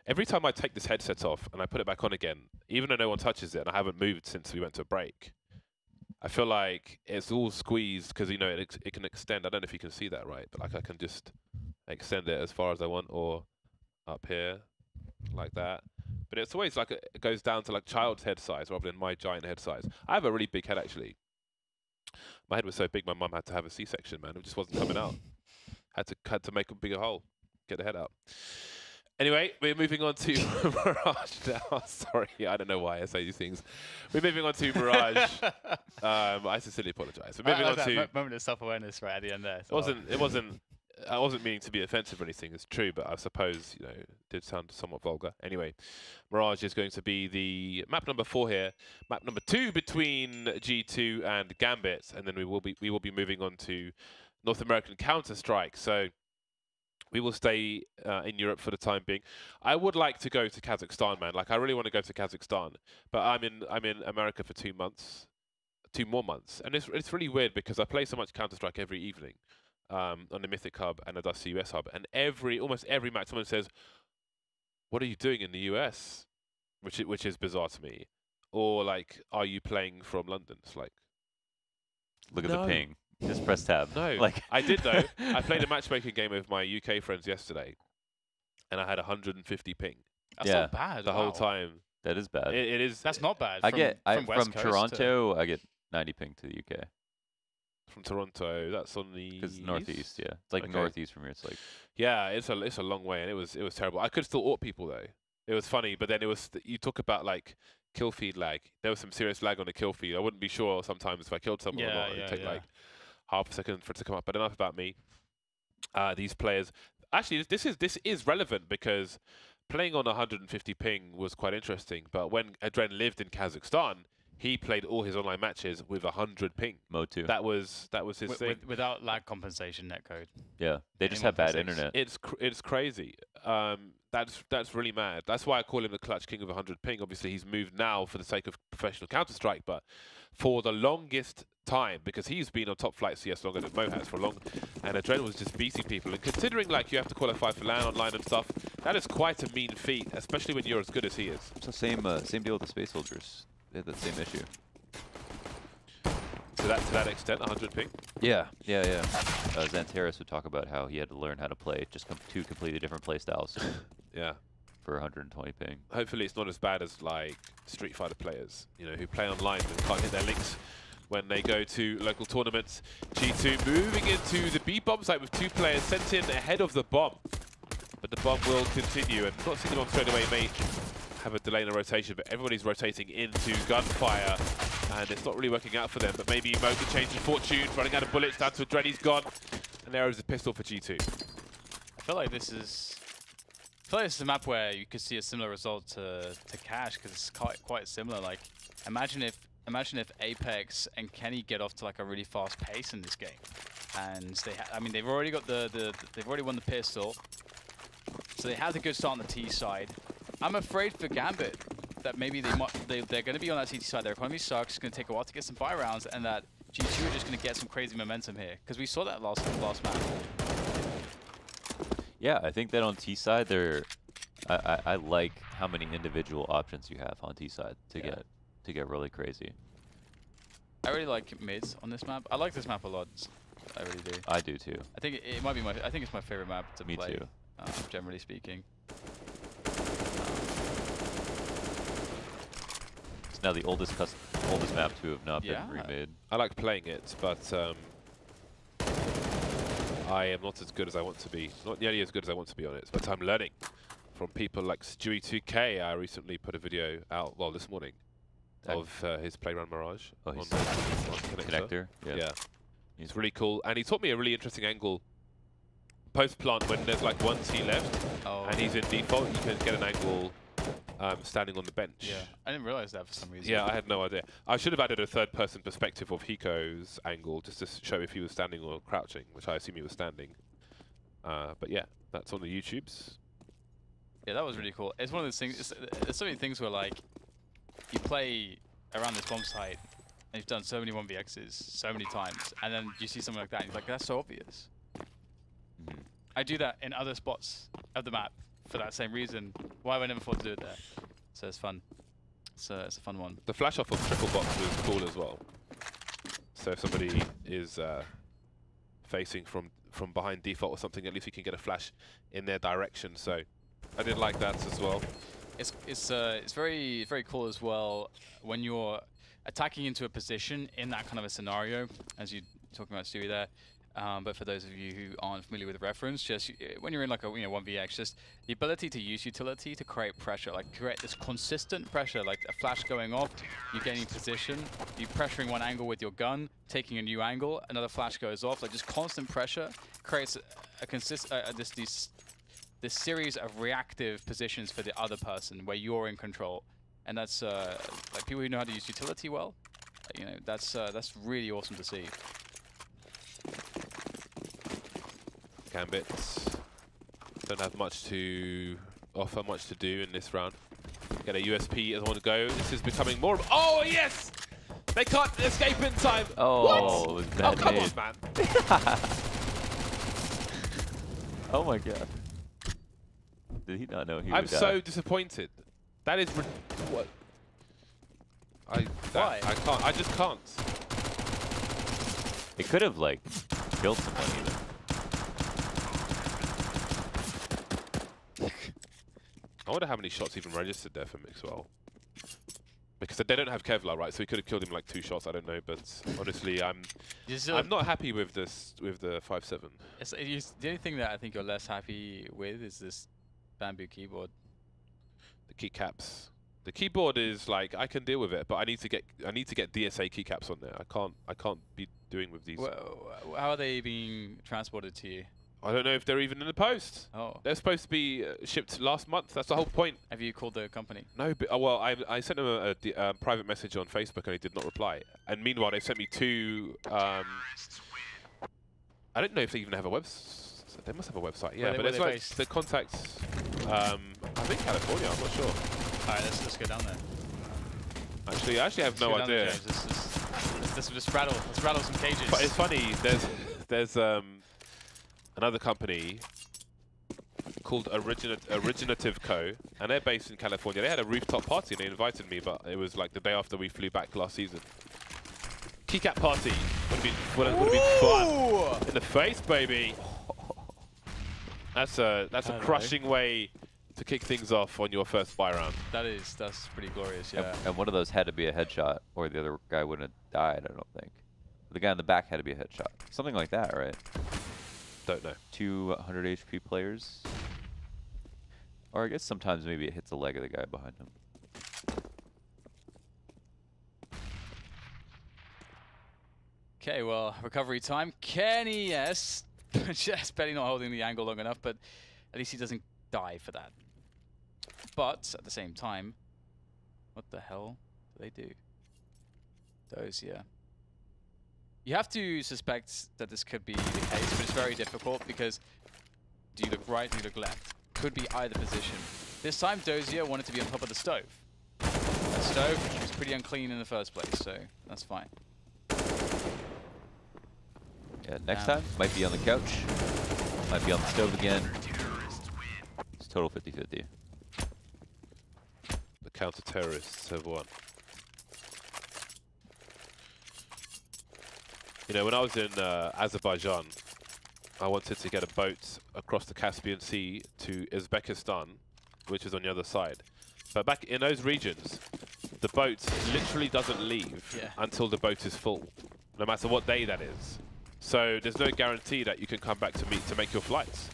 every time I take this headset off and I put it back on again, even though no one touches it, and I haven't moved since we went to a break, I feel like it's all squeezed because, you know, it can extend. I don't know if you can see that right, but like I can just extend it as far as I want, or up here, like that. But it's always like it goes down to like child's head size rather than my giant head size. I have a really big head, actually. My head was so big, my mum had to have a C-section, man. It just wasn't coming out. Had to make a bigger hole, get the head out. Anyway, we're moving on to Mirage now. Sorry, I don't know why I say these things. We're moving on to Mirage. I sincerely apologise. We're moving on to moment of self-awareness right at the end there. It wasn't. I wasn't meaning to be offensive or anything. It's true, but I suppose, you know, it did sound somewhat vulgar. Anyway, Mirage is going to be the map number 4 here. Map number 2 between G2 and Gambit, and then we will be moving on to North American Counter-Strike. So we will stay in Europe for the time being. I would like to go to Kazakhstan, man. Like, I really want to go to Kazakhstan, but I'm in America for 2 months, 2 more months, and it's really weird because I play so much Counter-Strike every evening. On the Mythic Hub and the Dusty US Hub, and almost every match someone says, "What are you doing in the US?" which is bizarre to me. Or like, "Are you playing from London?" It's like, look at the ping. Just press tab. No, like I did though. I played a matchmaking game with my UK friends yesterday, and I had 150 ping. That's not bad. The whole time. That is bad. It is. That's not bad. From Toronto, I get 90 ping to the UK. From Toronto, that's on the because northeast, yeah, it's like northeast from here. It's like it's a long way, and it was terrible. I could still AWP people though. It was funny, but then it was you talk about like kill feed lag. There was some serious lag on the kill feed. I wouldn't be sure sometimes if I killed someone or not. It'd take like half a second for it to come up. But enough about me. These players, actually, this is relevant because playing on 150 ping was quite interesting. But when Adren lived in Kazakhstan, he played all his online matches with 100 ping. Mode 2. That was his thing. Without lag compensation netcode. Yeah, they just have bad internet. It's crazy. That's really mad. That's why I call him the clutch king of 100 ping. Obviously, he's moved now for the sake of professional Counter-Strike, but for the longest time, because he's been on top flight CS longer than Mo has for long, and Adren was just beating people. And considering like you have to qualify for LAN online and stuff, that is quite a mean feat, especially when you're as good as he is. It's the same deal with the Space Soldiers. They had that same issue. To that extent, 100 ping? Yeah. Xantaris would talk about how he had to learn how to play just two completely different play styles. Yeah. For 120 ping. Hopefully it's not as bad as like Street Fighter players, you know, who play online and can't hit their links when they go to local tournaments. G2 moving into the B bomb site with 2 players sent in ahead of the bomb. But the bomb will continue, and not seeing the bomb straight away may have a delay in the rotation, but everybody's rotating into gunfire, and it's not really working out for them. But maybe Mo can change his fortune, running out of bullets, down to Adren, he's gone, and there is a pistol for G2. I feel like this is a map where you could see a similar result to Cash, because it's quite similar. Like, imagine if Apex and Kenny get off to like a really fast pace in this game, and they've already got they've already won the pistol, so they had a good start on the T side. I'm afraid for Gambit that maybe they're going to be on that CT side. Their economy sucks. It's going to take a while to get some buy rounds, and that G2 are just going to get some crazy momentum here, because we saw that last map. Yeah, I think that on T side, I like how many individual options you have on T side to get really crazy. I really like mids on this map. I like this map a lot. I really do. I do too. I think it might be I think it's my favorite map to play. Me too. Generally speaking. It's now the oldest map to have not been remade. I like playing it, but I am not as good as I want to be. Not nearly as good as I want to be on it, but I'm learning from people like Stewie2K. I recently put a video out, well, this morning, of his Playground Mirage on Connector. Yeah. It's really cool, and he taught me a really interesting angle. Post-plant, when there's like 1 T left, and he's in default, you can get an angle standing on the bench. Yeah, I didn't realize that for some reason. Yeah, I had no idea. I should have added a third-person perspective of Hiko's angle just to show if he was standing or crouching, which I assume he was standing. But yeah, that's on the YouTubes. Yeah, that was really cool. It's one of those things. There's so many things where like you play around this bomb site, and you've done so many 1vx's so many times, and then you see something like that, and you're like, that's so obvious. I do that in other spots of the map, for that same reason. Why have I never thought to do it there? So it's fun. It's a fun one. The flash off of triple box was cool as well. So if somebody is facing from behind default or something, at least you can get a flash in their direction. So I did like that as well. It's very cool as well when you're attacking into a position in that kind of a scenario, as you talking about Stewie there. But for those of you who aren't familiar with the reference, just when you're in like a 1vx, just the ability to use utility to create pressure, like create this consistent pressure, like a flash going off, you gaining position, you pressuring one angle with your gun, taking a new angle, another flash goes off, like just constant pressure creates this series of reactive positions for the other person where you're in control, and that's like people who know how to use utility well, you know, that's really awesome to see. Gambit don't have much to offer, much to do in this round. Get a USP as I want to go. This is becoming more of... Oh, yes! They can't escape in time. Oh, what? It was bad come nade. on, man. Oh my god. Did he not know he I'm would so die? disappointed. That is... What? Why? I can't. I just can't. It could have, like, killed someone even. I wonder how many shots even registered there for Mixwell. Because they don't have Kevlar, right? So he could have killed him like 2 shots. I don't know, but honestly, I'm not happy with this with the 5.7. The only thing that I think you're less happy with is this bamboo keyboard. The keycaps. The keyboard is like I can deal with it, but I need to get DSA keycaps on there. I can't be doing with these. Well, how are they being transported to you? I don't know if they're even in the post. Oh. They're supposed to be shipped last month. That's the whole point. Have you called the company? No, but well, I sent them a private message on Facebook and he did not reply. And meanwhile, they sent me 2. I don't know if they even have a website. They must have a website. Yeah, but it's like the contacts. I think California. I'm not sure. All right, let's go down there. Actually, I have no idea. Let's just rattle some cages. But it's funny. There's another company called Originative Co. And they're based in California. They had a rooftop party and they invited me, but it was like the day after we flew back last season. Keycap party would have been fun. In the face, baby. That's a crushing way to kick things off on your first buy round. That's pretty glorious, yeah. And one of those had to be a headshot, or the other guy wouldn't have died, I don't think. The guy in the back had to be a headshot. Something like that, right? Don't know. 200 HP players. Or I guess sometimes maybe it hits the leg of the guy behind him. Okay, well, recovery time. Kenny, yes. Just barely not holding the angle long enough, but at least he doesn't die for that. But at the same time, what the hell do they do? Those, yeah. You have to suspect that this could be the case, but it's very difficult because do you look right, do you look left? Could be either position. This time, Dozier wanted to be on top of the stove. That stove was pretty unclean in the first place, so that's fine. Yeah, next time, might be on the couch, might be on the stove again. It's total 50-50. The counter-terrorists have won. You know, when I was in Azerbaijan, I wanted to get a boat across the Caspian Sea to Uzbekistan, which is on the other side. But back in those regions, the boat literally doesn't leave until the boat is full, no matter what day that is. So there's no guarantee that you can come back to make your flights,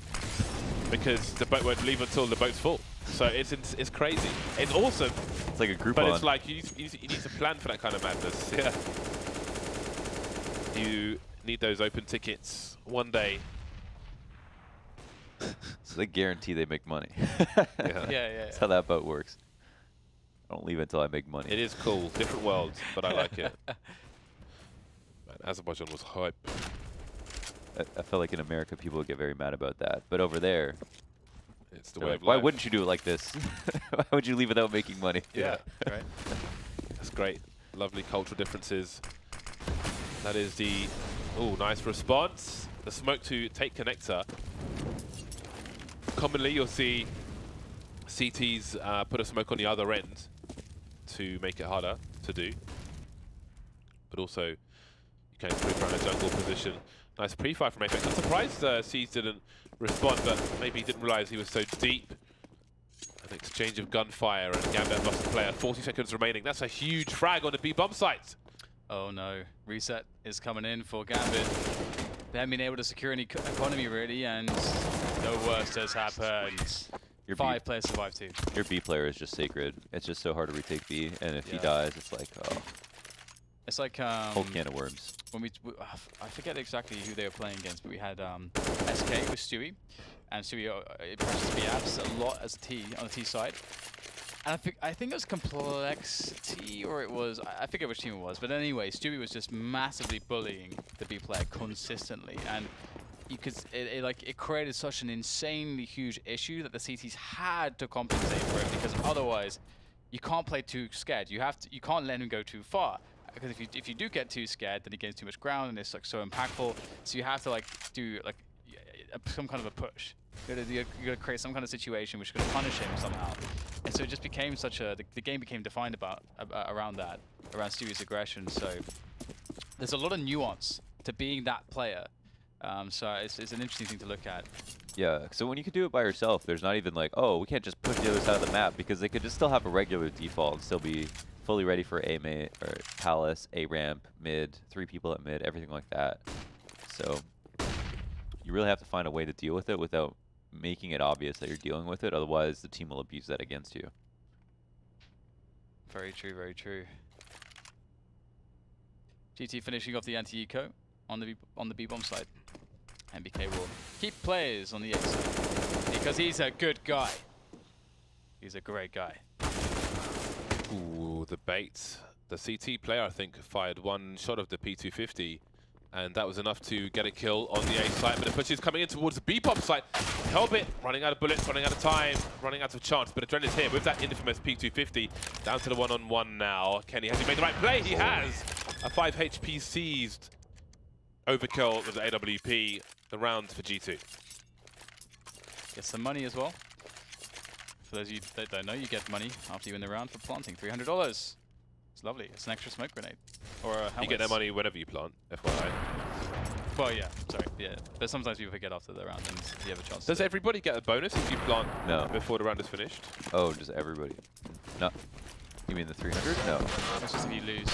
because the boat won't leave until the boat's full. So it's crazy. It's awesome. It's like a Groupon. But it's like you need to plan for that kind of madness. Yeah. You need those open tickets one day. So they guarantee they make money. Yeah. That's how that boat works. I don't leave until I make money. It is cool. Different world, but I like it. Man, Azerbaijan was hype. I feel like in America people would get very mad about that. But over there, it's the way of life. Why wouldn't you do it like this? Why would you leave without making money? Yeah. Right. That's great. Lovely cultural differences. That is the... Oh, nice response. The smoke to take connector. Commonly, you'll see CT's put a smoke on the other end to make it harder to do. But also, you can creep around a jungle position. Nice pre-fire from Apex. I'm surprised C's didn't respond, but maybe he didn't realize he was so deep. An exchange of gunfire and Gambit lost the player. 40 seconds remaining. That's a huge frag on the B bomb site. Oh no, reset is coming in for Gambit. They haven't been able to secure any economy really, and the worst has happened. Your 5 players survive too. Your B player is just sacred. It's just so hard to retake B, and if he dies, it's like, oh. It's like whole can of worms. When I forget exactly who they were playing against, but we had SK with Stewie, and Stewie presses B apps a lot as T on the T side. And I think it was Complexity, or it was, I forget which team it was, but anyway, Stewie was just massively bullying the B player consistently, and you could, it created such an insanely huge issue that the CTs had to compensate for it, because otherwise you can't play too scared. You can't let him go too far, because if you do get too scared, then he gains too much ground and it's like so impactful. So you have to like do like some kind of a push. You gotta create some kind of situation which is gonna punish him somehow. And so it just became such a the game became defined around Stewie's aggression. So there's a lot of nuance to being that player. So it's an interesting thing to look at. Yeah, so when you can do it by yourself, there's not even like, oh, we can't just push the other side of the map, because they could just still have a regular default and still be fully ready for A main or Palace, A ramp, mid, 3 people at mid, everything like that. So you really have to find a way to deal with it without making it obvious that you're dealing with it. Otherwise, the team will abuse that against you. Very true, very true. GT finishing off the anti-eco on the B-bomb side. MBK will keep players on the A side because he's a good guy. He's a great guy. Ooh, the bait. The CT player, I think, fired one shot of the P250, and that was enough to get a kill on the A site. But the push is coming in towards the B bomb site. Helbit running out of bullets, running out of time, running out of chance. But Adrenaline is here with that infamous P250. Down to the one-on-one now. Kenny, has he made the right play? He has. A 5 HP seized. Overkill with the AWP. The round for G2. Get some money as well. For those of you that don't know, you get money after you win the round for planting. $300. It's lovely. It's an extra smoke grenade. Or a helmet. You get that money whenever you plant, FYI. Well, yeah. Sorry. Yeah. But sometimes people forget after the round and you have a chance. Does everybody get a bonus if you plant before the round is finished? Oh, just everybody? No. You mean the 300? No. That's just if you lose.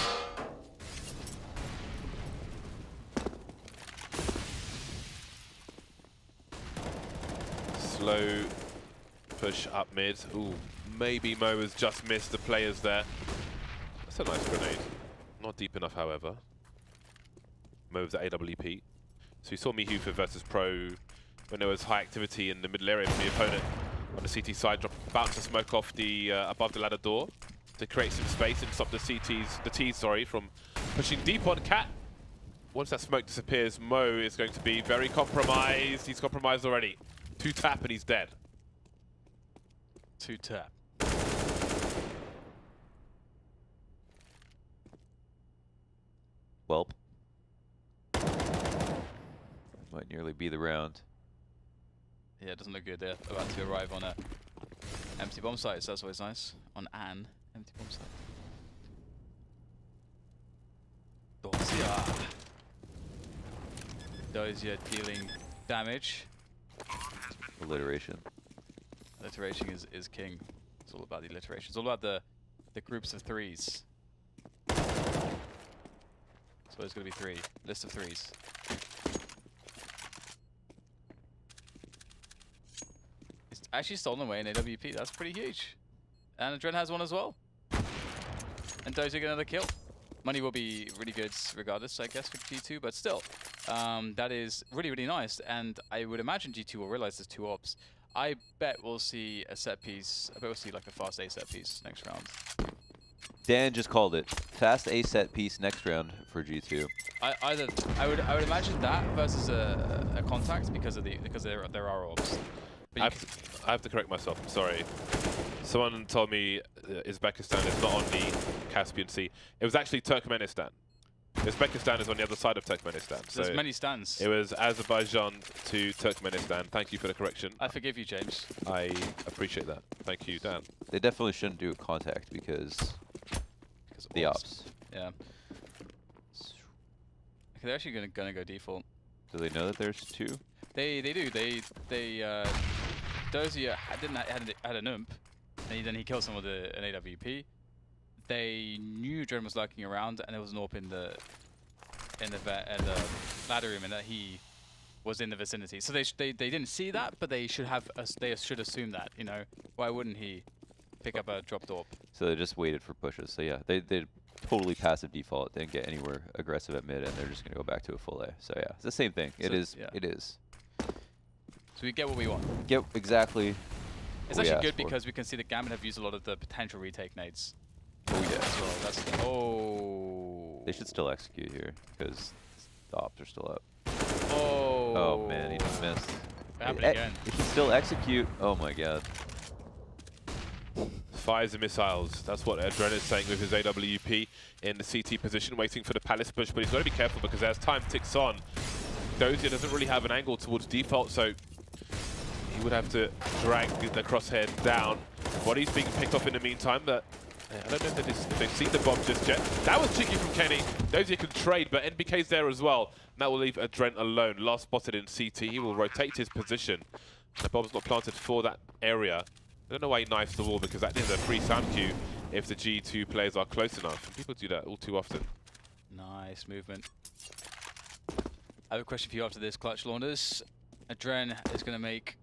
Slow push up mid. Ooh, maybe Mo has just missed the players there. That's a nice grenade. Not deep enough, however. Mo with the AWP. So we saw Mihufa versus Pro when there was high activity in the middle area from the opponent on the CT side. About to smoke off the above the ladder door to create some space and stop the T's from pushing deep on Cat. Once that smoke disappears, Mo is going to be very compromised. He's compromised already. 2 tap and he's dead. 2 tap. Welp. Might nearly be the round. Yeah, it doesn't look good. They're about to arrive on a empty bomb site, so that's always nice. On an empty bomb site. Dozier dealing damage. Alliteration. Alliteration is king. It's all about the alliteration. It's all about the groups of 3s. So there's going to be 3. List of 3s. It's actually stolen away in AWP. That's pretty huge. And Adren has one as well. And Dozier get another kill. Money will be really good regardless, I guess, for G2, but still. That is really, really nice. And I would imagine G2 will realize there's 2 ops. I bet we'll see a set piece. I bet we'll see like a fast A set piece next round. Dan just called it. Fast A set piece next round for G2. I would imagine that versus a contact because there are orbs. I have to correct myself. I'm sorry. Someone told me Uzbekistan is not on the Caspian Sea. It was actually Turkmenistan. Uzbekistan is on the other side of Turkmenistan. There's so many stands. it was Azerbaijan to Turkmenistan. Thank you for the correction. I forgive you, James. I appreciate that. Thank you, Dan. They definitely shouldn't do contact because the ops. Yeah. Okay, they're actually gonna go default. Do they know that there's 2? They do. Dozier had an ump, and then he killed someone with an AWP. They knew Dren was lurking around, and there was an AWP in the ladder room, and that he was in the vicinity. So they didn't see that, but they should assume that. You know, why wouldn't he pick up a dropped AWP? So they just waited for pushes. So yeah, they totally passive default. They didn't get anywhere aggressive at mid, and they're just gonna go back to a full A. So yeah, it's the same thing. So it is. yeah. It is. So we get what we want. Get exactly. It's actually good because we can see that Gambit have used a lot of the potential retake nades. Oh yeah. As well. That's They should still execute here because the ops are still up. Oh. Oh man, he just missed. Happened again. He can still execute. Oh my god. Fires and missiles. That's what Dren is saying with his AWP in the CT position, waiting for the Palace push. But he's got to be careful because as time ticks on, Dozier doesn't really have an angle towards default, so he would have to drag the crosshair down. Body's being picked off in the meantime, but I don't know if they've seen the bomb just yet. That was cheeky from Kenny. Dozier can trade, but NBK's there as well. And that will leave Dren alone. Last spotted in CT. He will rotate his position. The bomb's not planted for that area. I don't know why he knifes the wall, because that is a free sound cue if the G2 players are close enough. And people do that all too often. Nice movement. I have a question for you after this, Clutch Launders. Dren is going to make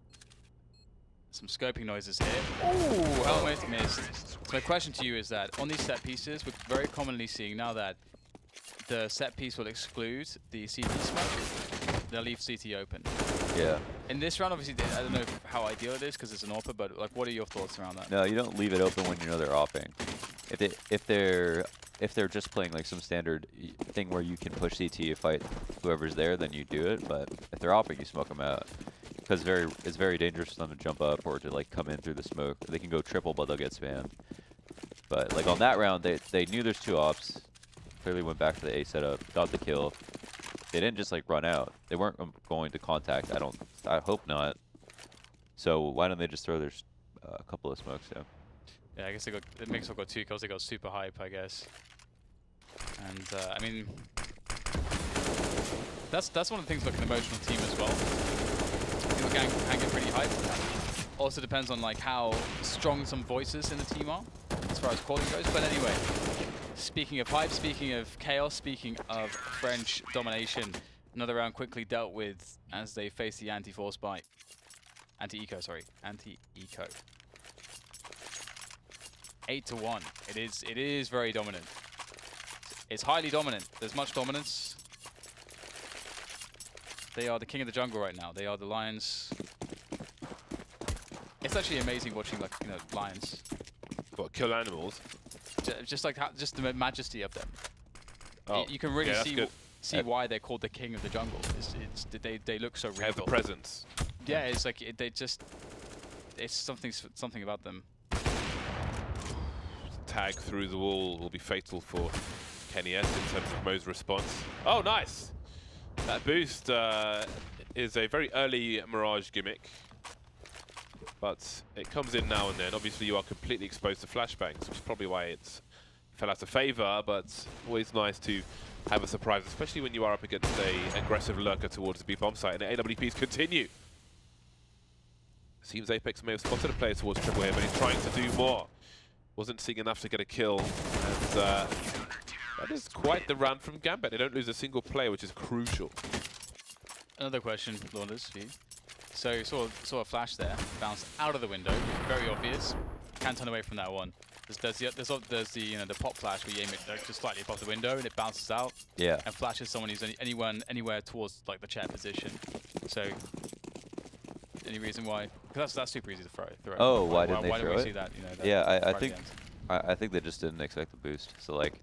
some scoping noises here. Ooh, almost missed. So my question to you is that on these set pieces, we're very commonly seeing now that the set piece will exclude the CT smoke. They'll leave CT open. Yeah. In this round, obviously, I don't know how ideal it is because it's an AWP, but like, what are your thoughts around that? No, you don't leave it open when you know they're opping. If they're just playing like some standard thing where you can push CT to fight whoever's there, then you do it. But if they're opping, you smoke them out because it's very dangerous for them to jump up or to like come in through the smoke. They can go triple, but they'll get spammed. But like on that round, they knew there's 2 ops. Clearly went back to the A setup, got the kill. They didn't just like run out. They weren't going to contact. I hope not. So why don't they just throw their a couple of smokes down? Yeah, I guess the Mixwell got 2 kills. They got super hype, I guess. And I mean, that's one of the things like an emotional team as well. People can get pretty hype. Also depends on like how strong some voices in the team are as far as calling goes. But anyway, speaking of hype, speaking of chaos, speaking of French domination, another round quickly dealt with as they face the anti-force bite. Anti-eco, sorry. Anti-eco. 8-1. It is very dominant. It's highly dominant. There's much dominance. They are the king of the jungle right now. They are the lions. It's actually amazing watching, like, you know, lions. What, kill animals? Just like just the majesty of them. Oh, you can really yeah, see why they're called the king of the jungle. They look so real. They have the presence. Yeah, it's like it's something about them. Tag through the wall will be fatal for Kenny S in terms of Mo's response. Oh, nice! That boost is a very early Mirage gimmick, but it comes in now and then. Obviously, you are completely exposed to flashbangs, which is probably why it fell out of favor, but always nice to have a surprise, especially when you are up against a aggressive lurker towards the B bomb site, and the AWPs continue. Seems Apex may have spotted a player towards triple here, but he's trying to do more. Wasn't seeing enough to get a kill, and that is quite the run from Gambit. They don't lose a single player, which is crucial. Another question, Launders, for you. So you saw a flash there, bounced out of the window, very obvious. Can't turn away from that one. There's the pop flash where you aim it just slightly above the window and it bounces out. Yeah. And flashes someone who's anywhere towards like the chair position. So any reason why? Because that's super easy to throw. Oh, why didn't they throw it? Why didn't we see that? You know, that yeah, I think they just didn't expect the boost. So like,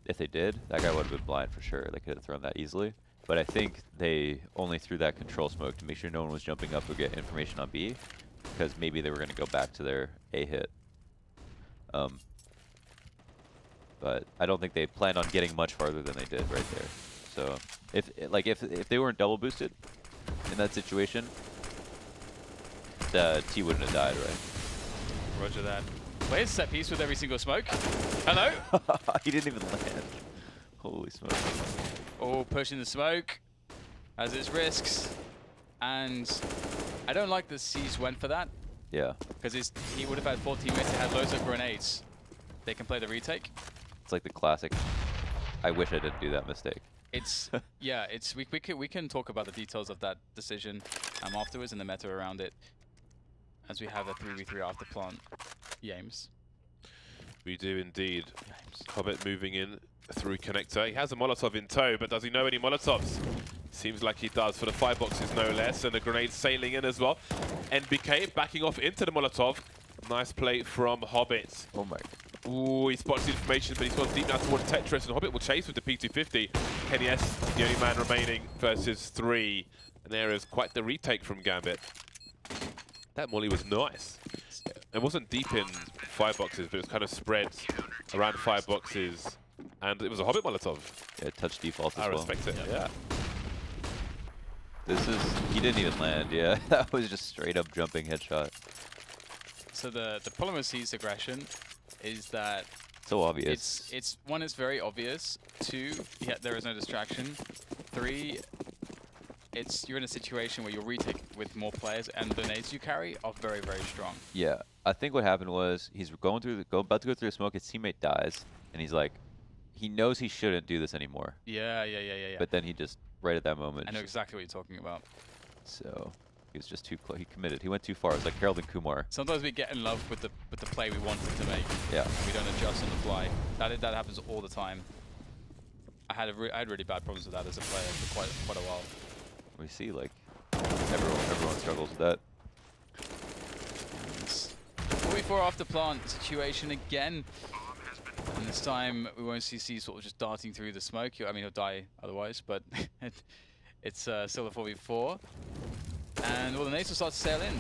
if they did, that guy would have been blind for sure. They could have thrown that easily. But I think they only threw that control smoke to make sure no one was jumping up to get information on B, because maybe they were going to go back to their A hit. but I don't think they planned on getting much farther than they did right there. So if they weren't double boosted in that situation, the T wouldn't have died, right? Roger that. Plays set piece with every single smoke. Hello? He didn't even land. Holy smoke. Oh, pushing the smoke has its risks. And I don't like that C's went for that. Yeah. Because he would have had 4 teammates that had loads of grenades. They can play the retake. It's like the classic, I wish I didn't do that mistake. It's, yeah, it's we can talk about the details of that decision afterwards and the meta around it. As we have a 3v3 after plant. Yames. We do indeed. Hobbit moving in through connector. He has a Molotov in tow, but does he know any Molotovs? Seems like he does for the 5 boxes, no less, and a grenade sailing in as well. NBK backing off into the Molotov. Nice play from Hobbit. Oh my. Ooh, he spots the information, but he's gone deep now towards Tetris, and Hobbit will chase with the P250. Kenny S, the only man remaining, versus 3. And there is quite the retake from Gambit. That molly was nice. It wasn't deep in 5 boxes, but it was kind of spread around 5 boxes. And it was a Hobbit Molotov. Yeah, touch default as I well. respect it, yeah. This is, he didn't even land, yeah. That was just straight up jumping headshot. So the problem with C's aggression is that So obvious. it's one, it's very obvious. 2, yeah, there is no distraction. 3, you're in a situation where your retake with more players and the nades you carry are very, very strong. Yeah, I think what happened was he's about to go through the smoke. His teammate dies, and he's like, he knows he shouldn't do this anymore. Yeah. But then he just right at that moment. I know exactly what you're talking about. So he was just too close. He committed. He went too far. It's like Harold and Kumar. Sometimes we get in love with the play we wanted to make. Yeah. And we don't adjust on the fly. That happens all the time. I had really bad problems with that as a player for quite a while. We see like everyone struggles with that. 44 after plant situation again. And this time we won't see C sort of just darting through the smoke. I mean, he'll die otherwise, but it's still a 4v4. And all the nades will start to sail in.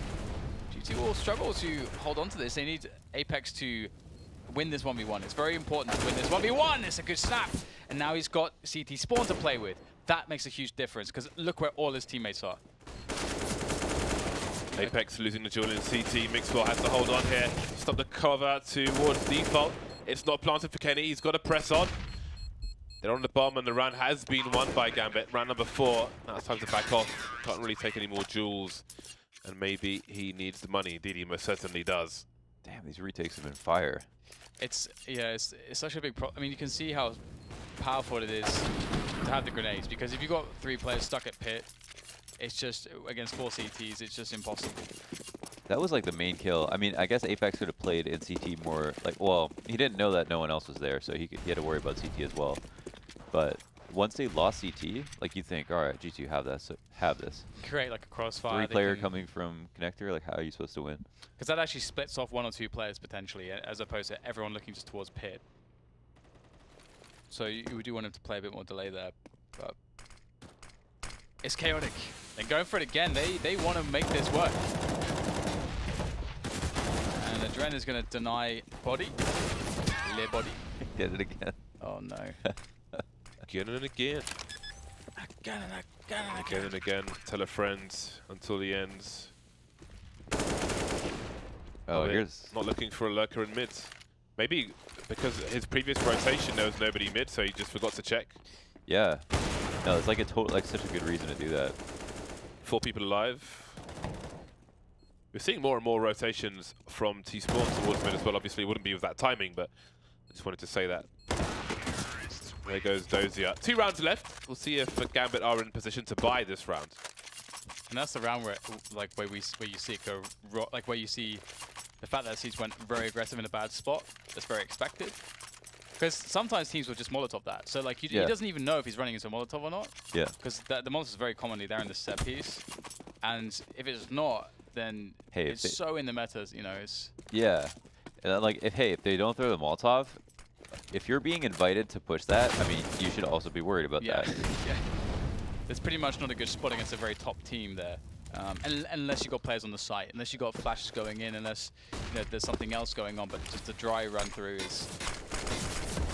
GT will struggle to hold on to this. They need Apex to win this 1v1. It's very important to win this 1v1. It's a good snap. And now he's got CT spawn to play with. That makes a huge difference, because look where all his teammates are. Apex losing the duel in CT. Mixwell has to hold on here. Stop the cover towards default. It's not planted for Kenny. He's got to press on. They're on the bomb, and the round has been won by Gambit. Round number 4. Now it's time to back off. Can't really take any more duels. And maybe he needs the money. Indeed, he most certainly does. Damn, these retakes have been fire. It's such a big problem. I mean, you can see how powerful it is to have the grenades, because if you've got 3 players stuck at pit, it's just, against 4 CTs, it's just impossible. That was like the main kill. I mean, I guess Apex could have played in CT more, like, well, he didn't know that no one else was there, so he had to worry about CT as well. But once they lost CT, like, you think, all right, G2 have this. Create like a crossfire. 3-player coming from connector, like, how are you supposed to win? Because that actually splits off 1 or 2 players potentially, as opposed to everyone looking just towards pit. So you do want him to play a bit more delay there, but it's chaotic. And going for it again, they want to make this work. And Adren is going to deny body. Le body. Did it again. Oh no. Again and again. Again and again and Again and again. Tell a friend until the end. Oh, here's... Not looking for a lurker in mid. Maybe because his previous rotation there was nobody mid, so he just forgot to check. Yeah. No, it's like such a good reason to do that. 4 people alive. We're seeing more and more rotations from T-Spawn towards mid as well. Obviously, it wouldn't be with that timing, but I just wanted to say that. There goes Dozier. 2 rounds left. We'll see if Gambit are in position to buy this round. And that's the round where you see it go like where you see the fact that Siege went very aggressive in a bad spot. That's very expected. Because sometimes teams will just Molotov that. So like he doesn't even know if he's running into a Molotov or not. Yeah. Because the Molotov is very commonly there in the set piece. And if it's not, then it's so in the metas, you know. It's And like if they don't throw the Molotov, if you're being invited to push that, I mean, you should also be worried about that. Yeah. It's pretty much not a good spot against a very top team there. Unless you've got players on the site, unless you've got flashes going in, unless there's something else going on, but just a dry run through is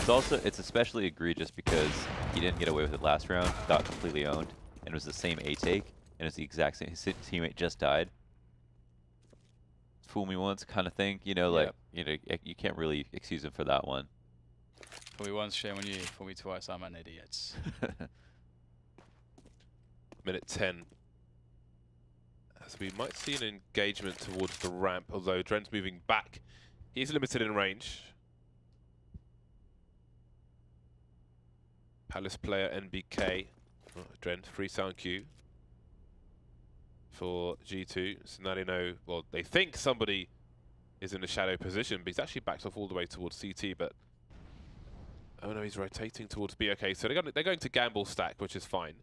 It's especially egregious because he didn't get away with it last round, got completely owned, and it was the same A take, and it's the exact same. His teammate just died. Fool me once kind of thing, you know, like you can't really excuse him for that one. Fool me once, shame on you. Fool me twice, I'm an idiot. Minute 10. As we might see an engagement towards the ramp, although Dren's moving back. He's limited in range. Palace player NBK. Oh, Dren, free sound cue for G2. So now they know, well, they think somebody is in a shadow position, but he's actually backed off all the way towards CT, but oh no, he's rotating towards B. Okay, so they're going to gamble stack, which is fine.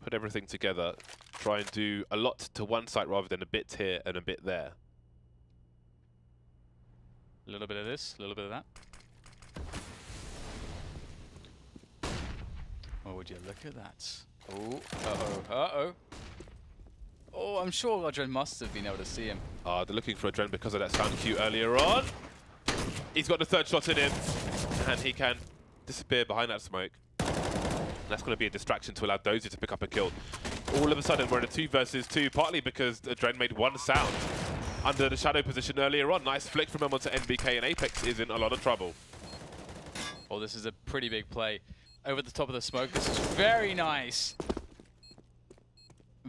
Put everything together, try and do a lot to one side rather than a bit here and a bit there. A little bit of this, a little bit of that. Oh, would you look at that? Oh, uh-oh, uh-oh. Oh, I'm sure Dren must have been able to see him. They're looking for a Dren because of that sound cue earlier on. He's got the third shot in him, and he can disappear behind that smoke. That's going to be a distraction to allow Dozy to pick up a kill. All of a sudden, we're in a 2 versus 2, partly because Dren made one sound under the shadow position earlier on. Nice flick from him onto NBK, and Apex is in a lot of trouble. Oh, this is a pretty big play. Over the top of the smoke, this is very nice.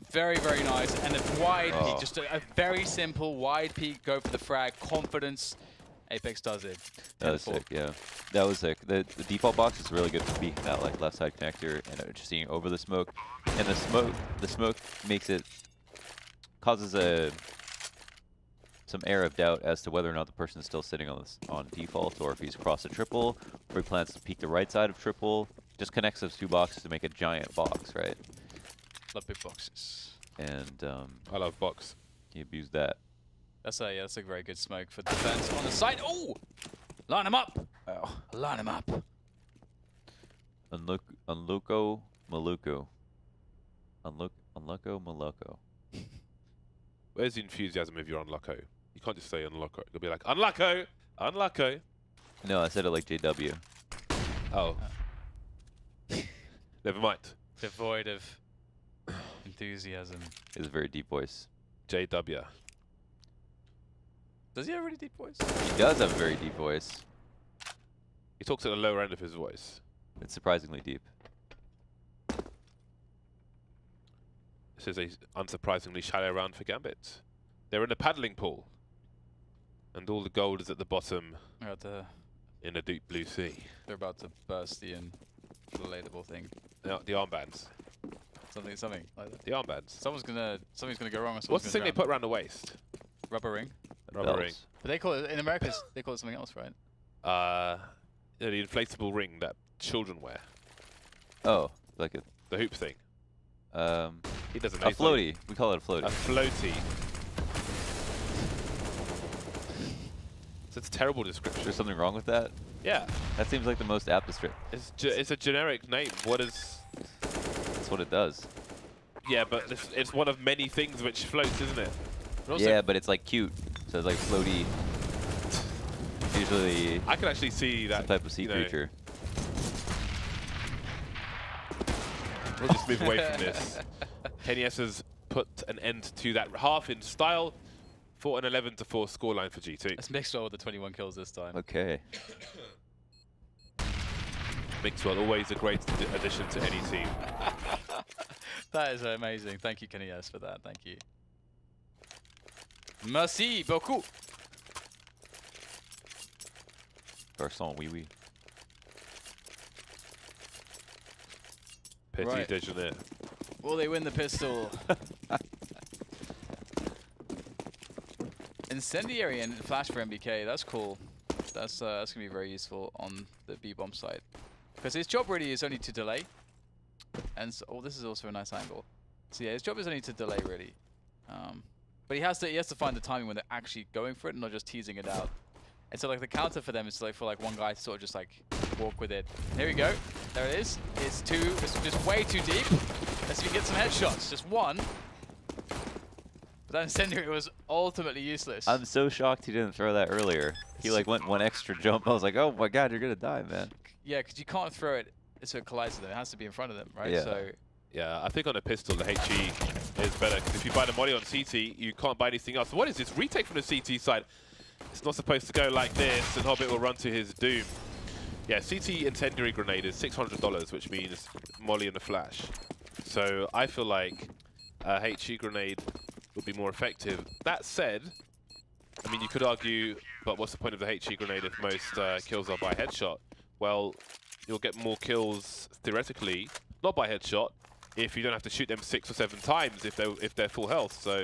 Very, very nice. And a wide peek, just a very simple wide peek, go for the frag, confidence. Apex does it. That was sick, yeah. That was sick. The default box is really good for peeking that like left side connector and just seeing over the smoke. And the smoke makes it, causes some air of doubt as to whether or not the person is still sitting on default, or if he's across a triple, or he plans to peek the right side of triple. Just connects those two boxes to make a giant box, right? Love big boxes. And I love box. He abused that. That's a very good smoke for defense on the side. Oh! Line him up! Oh. Line him up. Unloco Maluco. Unloco Maloko. Where's the enthusiasm if you're Unlocko? You can't just say Unlocko. You'll be like, Unlocko! Unlocko! No, I said it like JW. Oh. Never mind. Devoid of enthusiasm. It's a very deep voice. JW. Does he have a really deep voice? He does have a very deep voice. He talks at the lower end of his voice. It's surprisingly deep. This is a unsurprisingly shallow round for Gambit. They're in a paddling pool. And all the gold is at the bottom in a deep blue sea. They're about to burst the relatable thing. The armbands. Something like that. The armbands. Something's gonna go wrong. What's the thing they put around the waist? Rubber ring. Rubber ring. But they call it, in America, they call it something else, right? The inflatable ring that children wear. Oh, like the hoop thing. He doesn't know. A floaty. We call it a floaty. A floaty. That's a terrible description. There's something wrong with that? Yeah. That seems like the most apt description. It's a generic name. What is... That's what it does. Yeah, but it's one of many things which floats, isn't it? But yeah, but it's like cute. So it's like floaty. Usually... I can actually see that... Some type of sea creature. We'll just move away from this. Kenny S has put an end to that half in style for an 11-4 scoreline for G2. Let's Mixwell with the 21 kills this time. Okay. Mixwell, always a great addition to any team. That is amazing. Thank you, Kenny S, for that. Thank you. Merci beaucoup. Garçon, oui, oui. Petit right. déjeuner. Will they win the pistol? Incendiary and flash for MBK. That's cool. That's gonna be very useful on the B-bomb side, because his job really is only to delay. And so, oh, this is also a nice angle. So yeah, his job is only to delay really. But he has to find the timing when they're actually going for it and not just teasing it out. And so like the counter for them is like for like one guy to sort of just like walk with it. There we go. There it is. It's just way too deep. Let's see if we get some headshots. Just one. But that incendiary was ultimately useless. I'm so shocked he didn't throw that earlier. He like went one extra jump. I was like, oh my god, you're gonna die, man. Yeah, because you can't throw it so it collides with them. It has to be in front of them, right? Yeah. So Yeah, I think on a pistol the HE is better, because if you buy the molly on CT, you can't buy anything else. What is this? Retake from the CT side. It's not supposed to go like this, and Hobbit will run to his doom. Yeah, CT incendiary grenade is $600, which means molly and a flash. So I feel like a HE grenade would be more effective. That said, I mean, you could argue, but what's the point of the HE grenade if most kills are by headshot? Well, you'll get more kills, theoretically, not by headshot, if you don't have to shoot them 6 or 7 times if they're full health. So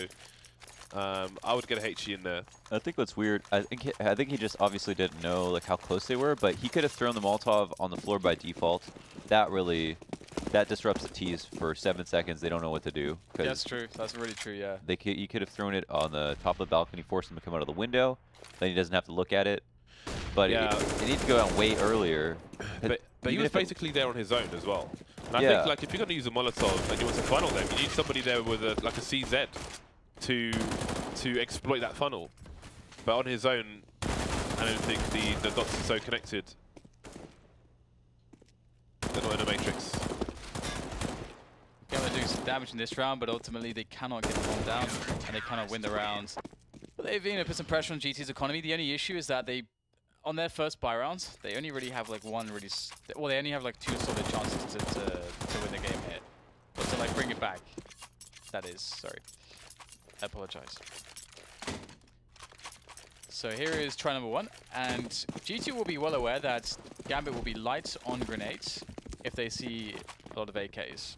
I would get a HE in there. I think what's weird, I think he just obviously didn't know like how close they were, but he could have thrown the Molotov on the floor by default. That disrupts the tees for 7 seconds. They don't know what to do. yeah, that's true. That's really true. Yeah. He could have thrown it on the top of the balcony, forced him to come out of the window. Then he doesn't have to look at it. But yeah. it needs to go down way earlier. But he was basically there on his own as well. And I think like if you're going to use a Molotov and you want to funnel them, you need somebody there with like a CZ to exploit that funnel. But on his own, I don't think the dots are so connected. They're not in a matrix. Gambit doing some damage in this round, but ultimately they cannot get the bomb down and they cannot win the round. But they've put some pressure on GT's economy. The only issue is that on their first buy rounds, they only really have like one really, well, they only have like 2 solid chances to win the game here. But to like bring it back, that is, sorry, I apologize. So here is try number 1, and G2 will be well aware that Gambit will be light on grenades if they see a lot of AKs.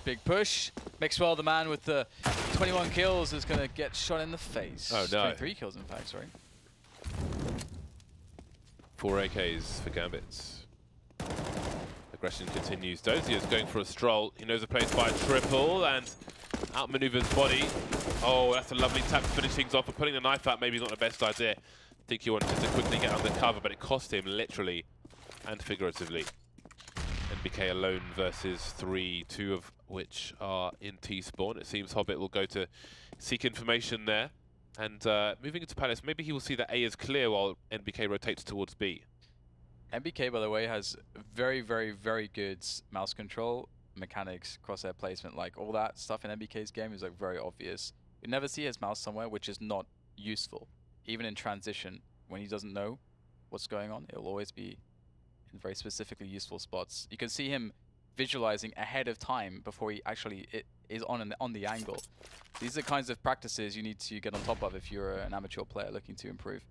Big push. Maxwell, the man with the 21 kills, is going to get shot in the face. Oh no. 23 kills, in fact, sorry. 4 AKs for Gambit. Aggression continues. Dozier is going for a stroll. He knows the place by a triple and outmaneuvers body. Oh, that's a lovely tap to finish things off. But putting the knife out maybe is not the best idea. I think he wanted to quickly get under cover, but it cost him literally and figuratively. NBK alone versus 3, 2 of which are in T-spawn. It seems Hobbit will go to seek information there. And moving into Palace, maybe he will see that A is clear while NBK rotates towards B. NBK, by the way, has very, very, very good mouse control, mechanics, crosshair placement, like all that stuff in NBK's game is like very obvious. You never see his mouse somewhere which is not useful. Even in transition, when he doesn't know what's going on, it'll always be in very specifically useful spots. You can see him visualizing ahead of time before he actually is on the angle. These are the kinds of practices you need to get on top of if you're an amateur player looking to improve.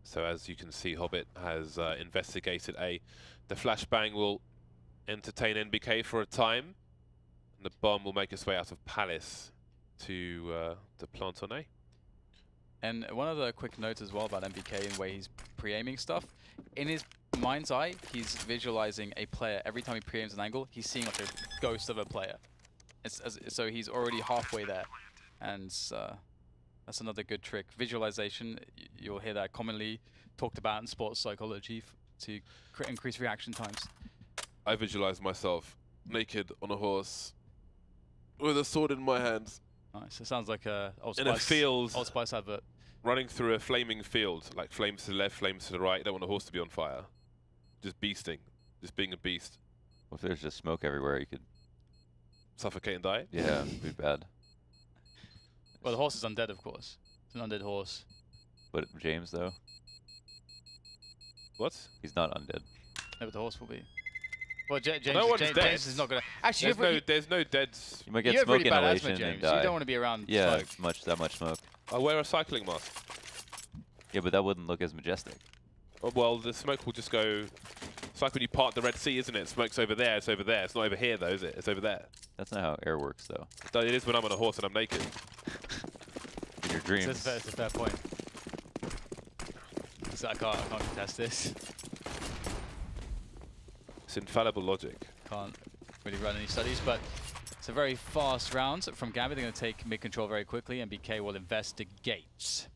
So as you can see, Hobbit has investigated A. The flashbang will entertain NBK for a time, and the bomb will make its way out of Palace to the plant on A. And one other quick note as well about NBK and the way he's pre-aiming stuff. In his mind's eye, he's visualizing a player. Every time he pre-aims an angle, he's seeing like a ghost of a player. So he's already halfway there. And that's another good trick. Visualization, you'll hear that commonly talked about in sports psychology to increase reaction times. I visualize myself naked on a horse with a sword in my hands. Nice. It sounds like a Old Spice advert. Running through a flaming field, like flames to the left, flames to the right. You don't want a horse to be on fire. Just beasting. Just being a beast. Well, if there's just smoke everywhere, you could suffocate and die? Yeah, it'd be bad. Well, the horse is undead, of course. It's an undead horse. But James, though? What? He's not undead. No, but the horse will be. Well, James is not going to... Actually, there's no deads. You might get smoke inhalation and die. You don't want to be around smoke. That much smoke. I wear a cycling mask. Yeah, but that wouldn't look as majestic. Oh, well, the smoke will just go... It's like when you part the Red Sea, isn't it? Smoke's over there, it's over there. It's not over here, though, is it? It's over there. That's not how air works, though. It is when I'm on a horse and I'm naked. In your dreams. It's a fair point. So I can't contest this. It's infallible logic. Can't really run any studies, but it's a very fast round from Gambit. They're going to take mid-control very quickly, and BK will investigate.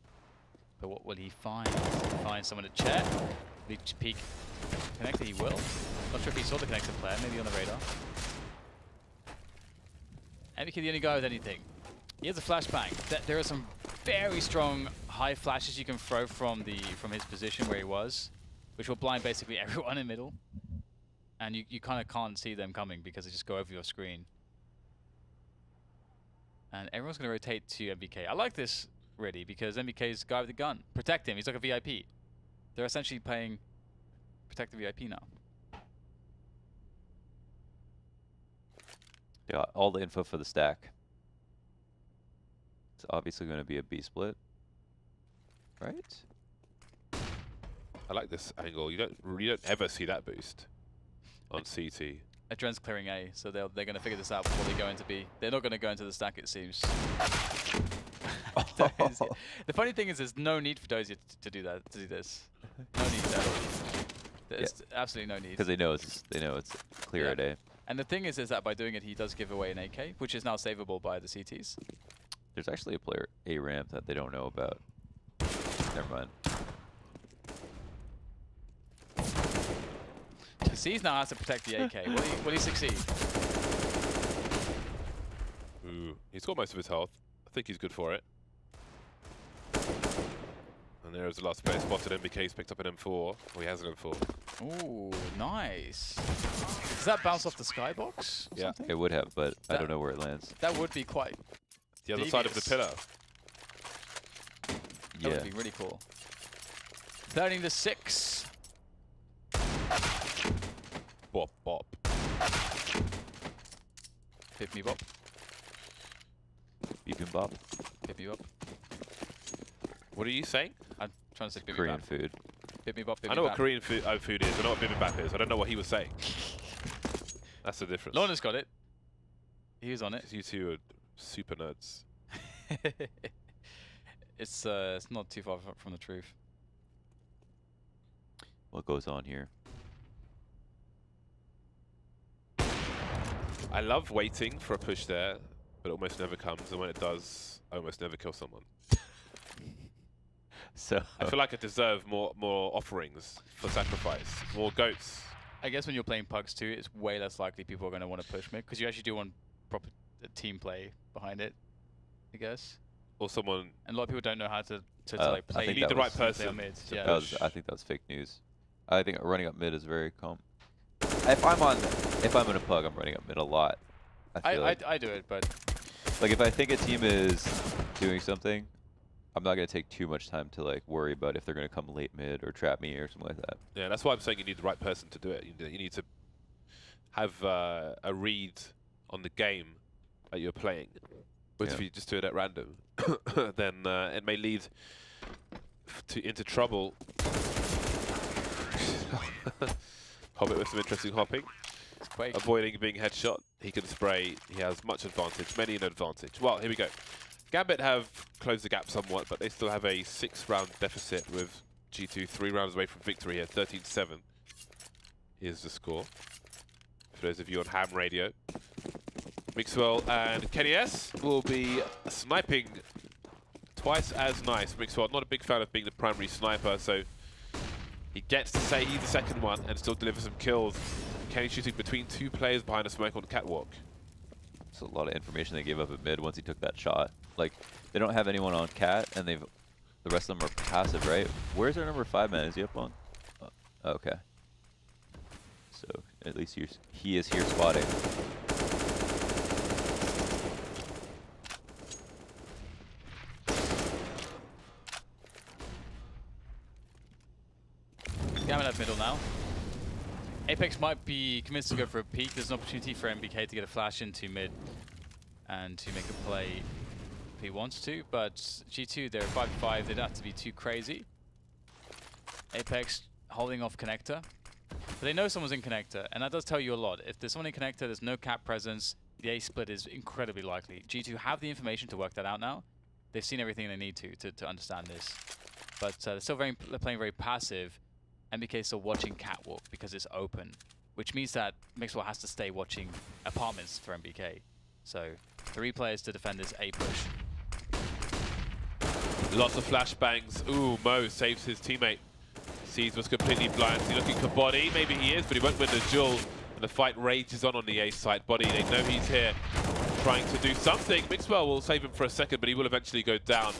But what will he find? Will he find someone to check? Will he peek connector? He will. Not sure if he saw the connector player, maybe on the radar. MBK the only guy with anything. He has a flashbang. There are some very strong high flashes you can throw from his position where he was, which will blind basically everyone in middle. And you kind of can't see them coming because they just go over your screen. And everyone's going to rotate to MBK. I like this, really, because MBK is the guy with the gun. Protect him. He's like a VIP. They're essentially playing protect the VIP now. Got all the info for the stack. It's obviously going to be a B split, right? I like this angle. You don't ever see that boost on CT. Adren's clearing A, so they're going to figure this out before they go into B. They're not going to go into the stack, it seems. The funny thing is, there's no need for Dozier to do that. To do this, no need at all. There's absolutely no need. Because they know it's clear at A. And the thing is that by doing it, he does give away an AK, which is now savable by the CTs. There's actually a player A ramp that they don't know about. Never mind. C's now has to protect the AK. Will he succeed? Ooh, he's got most of his health. I think he's good for it. And there's the last player spotted. MBK's picked up an M4. Well, he has an M4. Ooh, nice. Does that bounce off the skybox? Yeah, something? it would have, but I don't know where it lands. That would be quite The other side of the pillar. That would be really cool. 13-6. Bop, bop. Pip me bop. Beep and bop. Pip me bop. What are you saying? I'm trying to say pip Korean me food. Pip me bop. I know what Korean food is. I know what bibimbap is. I don't know what he was saying. That's the difference. Lorna's got it. He was on it. 'Cause you two are super nerds. It's not too far from the truth. What goes on here? I love waiting for a push there, but it almost never comes. And when it does, I almost never kill someone. So I feel like I deserve more offerings for sacrifice. More goats. I guess when you're playing pugs too, it's way less likely people are going to want to push mid because you actually do want proper team play behind it, I guess. Or someone. And a lot of people don't know how to like play. You need the right person. Mid. to Yeah. push. I think that was fake news. I think running up mid is very calm. If I'm in a pug, I'm running up mid a lot. I do it, but like if I think a team is doing something, I'm not gonna take too much time to like worry about if they're gonna come late mid or trap me or something like that. Yeah, that's why I'm saying you need the right person to do it. You need to have a read on the game that you're playing. But if you just do it at random, then it may lead into trouble. Hobbit with some interesting hopping. Avoiding being headshot. He can spray. He has much advantage, many an advantage. Well, here we go. Gambit have closed the gap somewhat, but they still have a 6-round deficit with G2 3 rounds away from victory here, 13-7. Here's the score. For those of you on ham radio. Mixwell and Kenny S will be sniping twice as nice. Mixwell, not a big fan of being the primary sniper, so he gets to say he's the second one and still deliver some kills. Kenny shooting between two players behind a smoke on the catwalk. It's a lot of information they gave up at mid once he took that shot. Like, they don't have anyone on cat, and the rest of them are passive, right? Where's our number 5 man? Is he up on? Okay. So at least he is here spotting. Gambit at middle now. Apex might be convinced to go for a peek. There's an opportunity for MBK to get a flash into mid and to make a play if he wants to, but G2, they're 5-5. They don't have to be too crazy. Apex holding off connector. But they know someone's in connector, and that does tell you a lot. If there's someone in connector, there's no cap presence, the A split is incredibly likely. G2 have the information to work that out now. They've seen everything they need to understand this. But they're still playing very passive. MBK is still watching catwalk because it's open, which means that Mixwell has to stay watching apartments for MBK. So 3 players to defend this A push. Lots of flashbangs. Ooh, Mo saves his teammate. Seeds was completely blind. Is he looking for Body? Maybe he is, but he won't win the duel. And the fight rages on the A side. Body, they know he's here, trying to do something. Mixwell will save him for a second, but he will eventually go down.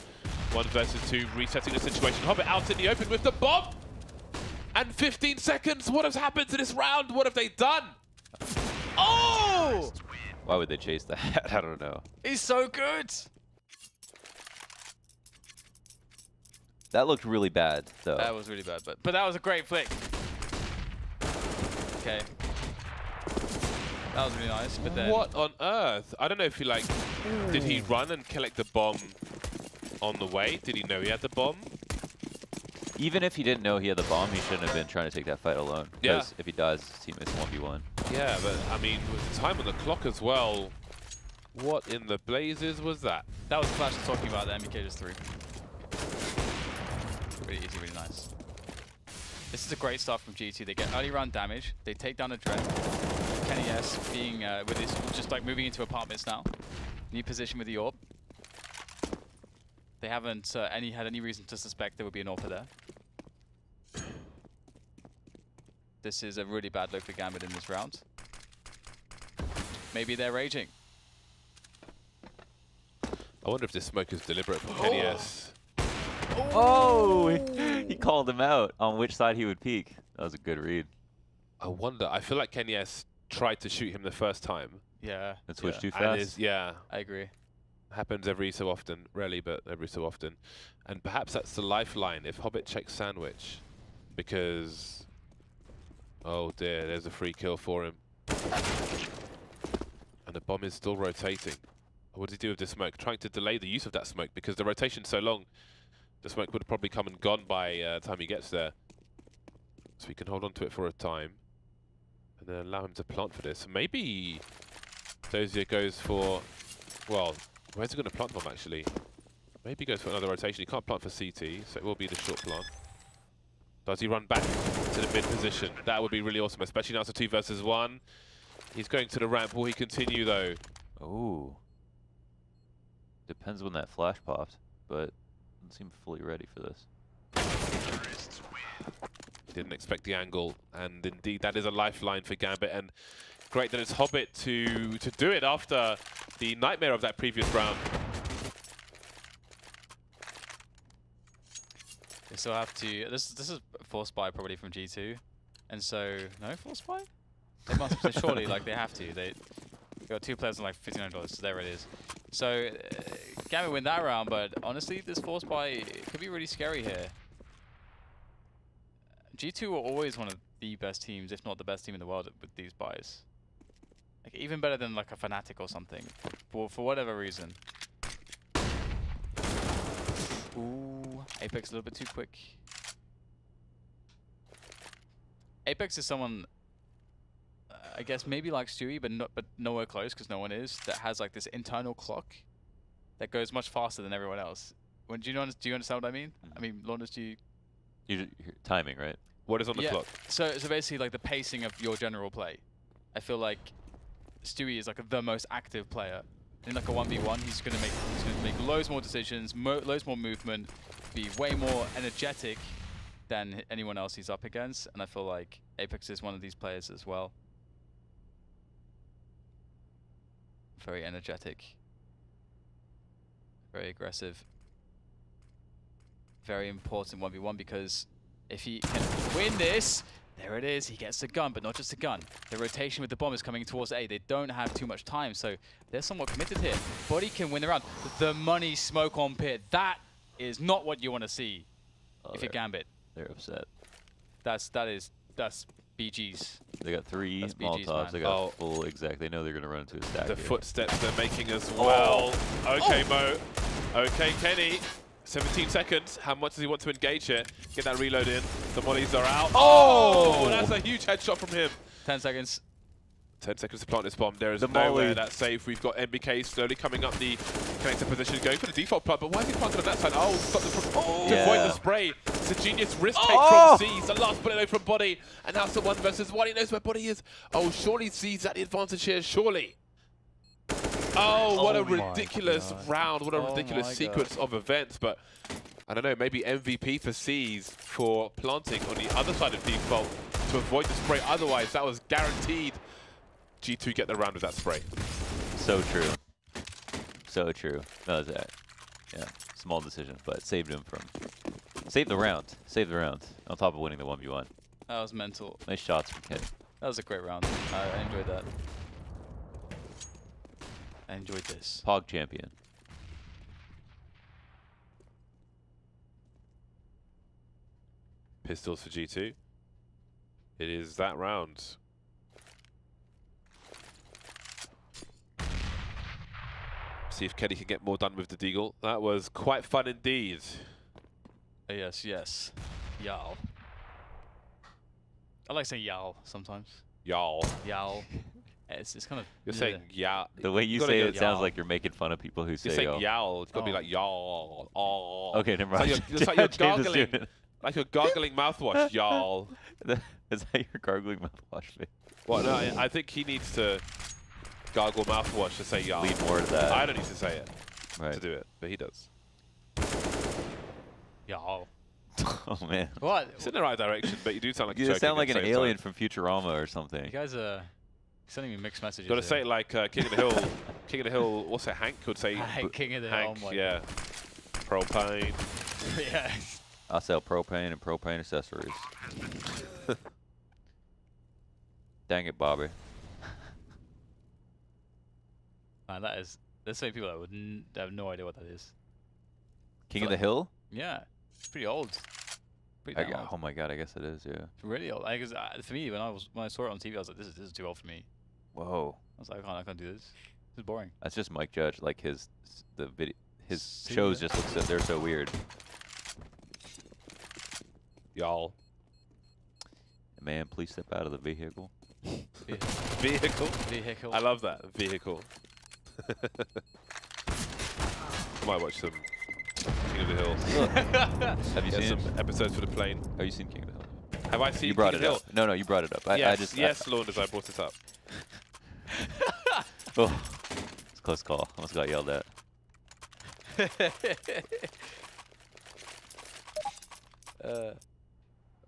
1 versus 2, resetting the situation. Hobbit out in the open with the bomb! And 15 seconds! What has happened to this round? What have they done? Oh! Why would they chase that? I don't know. He's so good! That looked really bad, though. That was really bad, but that was a great flick. Okay. That was really nice, but then... What on earth? I don't know if he, like... Did he run and collect the bomb on the way? Did he know he had the bomb? Even if he didn't know he had the bomb, he shouldn't have been trying to take that fight alone. Yeah. Because if he does, his teammate's 1v1. Yeah, but, I mean, with the time on the clock as well, what in the blazes was that? That was Flash talking about the MBK just 3. Really easy, really nice. This is a great start from G2. They get early round damage. They take down a Dread. Kenny S being with his just like moving into apartments now. New position with the orb. They haven't had any reason to suspect there would be an AWP there. This is a really bad look for Gambit in this round. Maybe they're raging. I wonder if this smoke is deliberate from Kenny S. Oh! He called him out on which side he would peek. That was a good read. I wonder. I feel like Kenny S tried to shoot him the first time. Yeah. And switched too And fast. yeah. I agree. Happens every so often. Rarely, but every so often. And perhaps that's the lifeline if Hobbit checks Sandwich. Because... Oh dear, there's a free kill for him. And the bomb is still rotating. What does he do with this smoke? Trying to delay the use of that smoke because the rotation's so long. The smoke would have probably come and gone by the time he gets there. So he can hold on to it for a time. And then allow him to plant for this. Maybe Dozier goes for... Well, where's he going to plant from actually? Maybe he goes for another rotation. He can't plant for CT, so it will be the short plant. Does he run back to the mid position? That would be really awesome, especially now it's a 2 versus 1. He's going to the ramp. Will he continue though? Oh. Depends when that flash popped, but doesn't seem fully ready for this. Didn't expect the angle, and indeed that is a lifeline for Gambit, and great that it's Hobbit to do it after the nightmare of that previous round. They still have to. This is force buy probably from G2, and so no force buy. They must surely like they have to. They got 2 players on like $59, so there it is. So Gambit win that round, but honestly, this force buy could be really scary here. G2 are always one of the best teams, if not the best team in the world with these buys. Like even better than like a Fnatic or something, for whatever reason. Ooh, Apex a little bit too quick. Apex is someone, I guess maybe like Stewie, but nowhere close because no one is. That has like this internal clock that goes much faster than everyone else. Do you understand what I mean? I mean, Launders, do you? Timing, right? What is on the clock? So basically like the pacing of your general play. I feel like Stewie is like the most active player. In like a 1v1, he's gonna make loads more decisions, loads more movement, be way more energetic than anyone else he's up against. And I feel like Apex is one of these players as well. Very energetic, very aggressive, very important 1v1 because if he can win this, there it is, he gets the gun, but not just the gun. The rotation with the bomb is coming towards A. They don't have too much time, so they're somewhat committed here. Body can win the round. The money smoke on pit, that is not what you want to see if you're Gambit. They're upset. That's BG's. They got 3 That's BG's, Molotovs, man. they got full exact. They know they're going to run into a stack The here. footsteps they're making as well. Okay, Mo. Okay, Kenny. 17 seconds. How much does he want to engage here? Get that reload in. The mollies are out. Oh! That's a huge headshot from him. 10 seconds. 10 seconds to plant this bomb. There is The nowhere molly. that's safe. We've got MBK slowly coming up the connector position, going for the default plant. But why is he planted on that side? Oh, stop to avoid the spray. It's a genius risk take from C's. The last bullet though from Body. And now it's a 1 versus 1. He knows where Body is. Oh, surely C's at the advantage here. Surely. Oh, what a ridiculous round. What a ridiculous sequence of events. But I don't know, maybe MVP for C's for planting on the other side of default to avoid the spray. Otherwise, that was guaranteed G2 get the round with that spray. So true. So true. That was that. Yeah, small decision, but saved him from... Saved the round. Saved the round. On top of winning the 1v1. That was mental. Nice shots from Kenny. That was a great round. I enjoyed that. I enjoyed this. Pog champion. Pistols for G2. It is that round. See if Kenny can get more done with the deagle. That was quite fun indeed. Yes, yes. Y'all. I like saying y'all sometimes. Y'all. Y'all. It's kind of... You're saying yeah. The way you say it sounds like you're making fun of people who say You're saying yo. yowl. It's got to be like y'all. Oh. Okay, never mind. It's like you're gargling. Like you're gargling mouthwash, y'all. Is that your gargling mouthwash face? Well, no, I think he needs to gargle mouthwash to say y'all. Lead more to that. I don't need to say it Right. to do it, but he does. Y'all. Oh man. What? It's in the right direction, but you do sound like You you're sound like joking an at the same alien time. from Futurama or something. You guys are sending me mixed messages. Got to here. say it like King of the Hill. King of the Hill. What's it? Hank would say. King of the Hill. Hank. Oh my Yeah. Propane. yeah. I sell propane and propane accessories. Dang it, Bobby. Man, there's so many people that would have no idea what that is. King of the Hill? Yeah. It's pretty old. Pretty damn old. Oh my god, I guess it is, yeah. It's really old. Like, for me, when I saw it on TV, I was like, this is too old for me. Whoa. I was like, I can't do this. This is boring. That's just Mike Judge. Like his See shows ya. just look so, they're so weird. Y'all. Man, please step out of the vehicle. Vehicle. Vehicle. I love that. Vehicle. I might watch some King of the Hill. Have you Get seen some episodes for the plane. Have you seen King of the Hill? Have I seen You brought King it of the up. No, you brought it up. Hill? Yes, Launders, I brought it up. Oh, it's a close call. Almost got yelled at.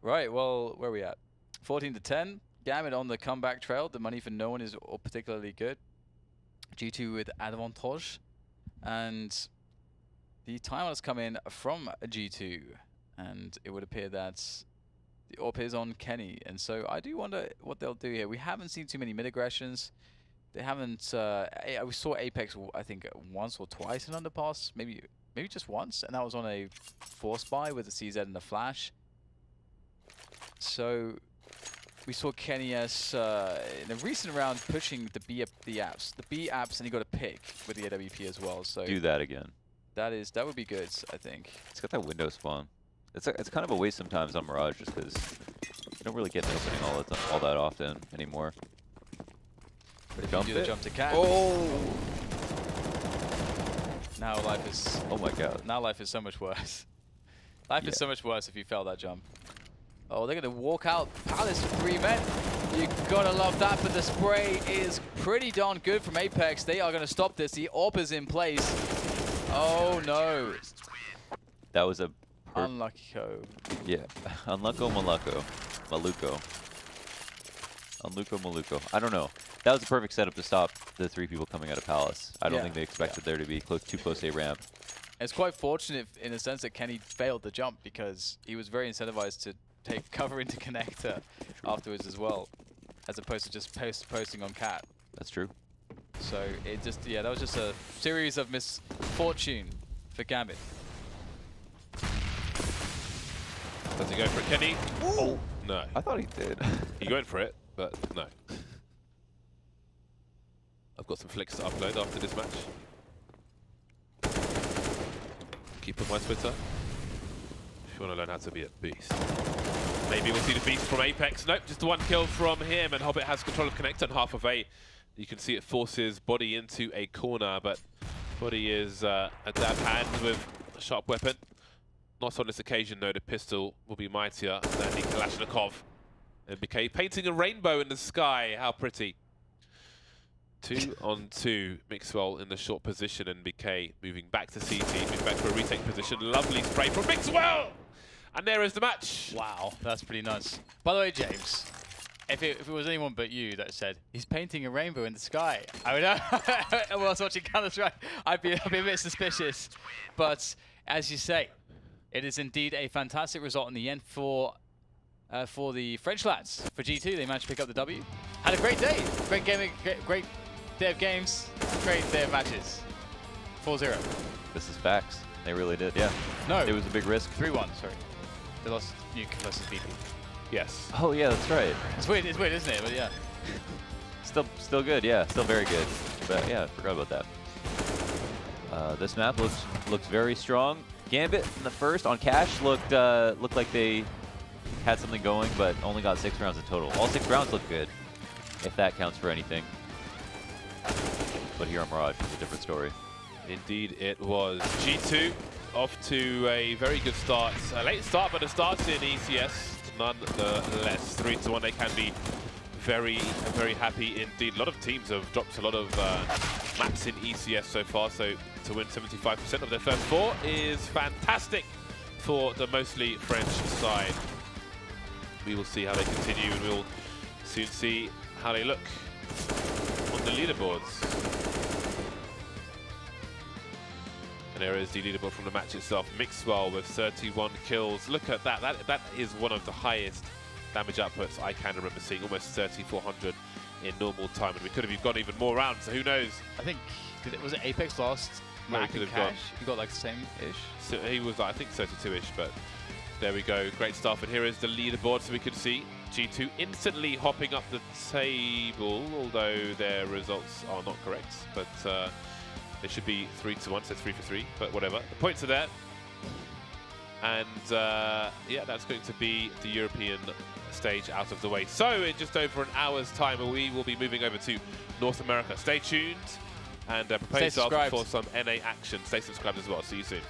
Right, well, where are we at? 14-10. Gambit on the comeback trail. The money for no one is particularly good. G2 with advantage. And the timeout has come in from G2. And it would appear that the AWP is on Kenny. And so I do wonder what they'll do here. We haven't seen too many mid-aggressions. They haven't... we saw Apex, I think, once or twice in Underpass. Maybe just once. And that was on a force buy with a CZ and a flash. So we saw Kenny as in a recent round pushing the B apps, and he got a pick with the AWP as well. So Do that again. that would be good, I think. It's got that window spawn. It's kind of a waste sometimes on Mirage just because you don't really get an opening all that often anymore. But if you do the jump to cat, Oh! now life is Oh my god. now life is so much worse. Life is so much worse if you fail that jump. Oh, they're gonna walk out Palace for 3 men. You gotta love that, but the spray is pretty darn good from Apex. They are gonna stop this. The AWP is in place. Oh no. That was a Unlucky. yeah. Unlucko Maluko. Maluko. I don't know. That was a perfect setup to stop the 3 people coming out of Palace. I don't think they expected there to be too close a ramp. It's quite fortunate in the sense that Kenny failed the jump because he was very incentivized to take cover into connector afterwards as well, as opposed to just posting on cat. That's true. So it just, that was just a series of misfortune for Gambit. Does he go for it, Kenny? Oh, no. I thought he did. He went for it, but no. I've got some flicks to upload after this match. Keep on my Twitter. If you want to learn how to be a beast. Maybe we'll see the beast from Apex. Nope, just the 1 kill from him, and Hobbit has control of connector and half of A. You can see it forces Body into a corner, but Body is a dab hand with a sharp weapon. Not on this occasion, though. The pistol will be mightier than the Kalashnikov. MBK painting a rainbow in the sky. How pretty. 2-on-2. Mixwell in the short position, and BK moving back to CT, moving back for a retake position. Lovely spray from Mixwell! And there is the match. Wow, that's pretty nice. By the way, James, if it was anyone but you that said, he's painting a rainbow in the sky, I would I was watching Counter-Strike, I'd be a bit suspicious. But as you say, it is indeed a fantastic result in the end for the French lads. For G2, they managed to pick up the W. Had a great day. Great game, great day of games, great day of matches. 4-0. This is facts. They really did, yeah. No. It was a big risk. 3-1, sorry. They lost Nuke versus BP. Yes. Oh yeah, that's right. It's weird, isn't it? But yeah. Still good, yeah. Still very good. But yeah, I forgot about that. This map looks very strong. Gambit in the first on Cash looked like they had something going, but only got 6 rounds in total. All 6 rounds looked good, if that counts for anything. But here on Mirage, it's a different story. Indeed, it was. G2 off to a very good start. A late start, but it starts in ECS nonetheless. 3-1. They can be very, very happy indeed. A lot of teams have dropped a lot of maps in ECS so far, so to win 75% of their first 4 is fantastic for the mostly French side. We will see how they continue, and we'll soon see how they look on the leaderboards. And there is the leaderboard from the match itself. Mixwell with 31 kills. Look at that. That is one of the highest damage outputs I can remember seeing. Almost 3,400 in normal time. And we could have gone even more rounds, so who knows? I think, was it Apex lost? No, Mac and Cash? He got like the same-ish. So he was, I think, 32-ish, but there we go. Great stuff. And here is the leaderboard, so we could see G2 instantly hopping up the table, although their results are not correct. But they should be 3-1, so 3 for 3, but whatever. The points are there. And yeah, that's going to be the European stage out of the way. So in just over an hour's time, we will be moving over to North America. Stay tuned and prepare yourself for some NA action. Stay subscribed as well. See you soon.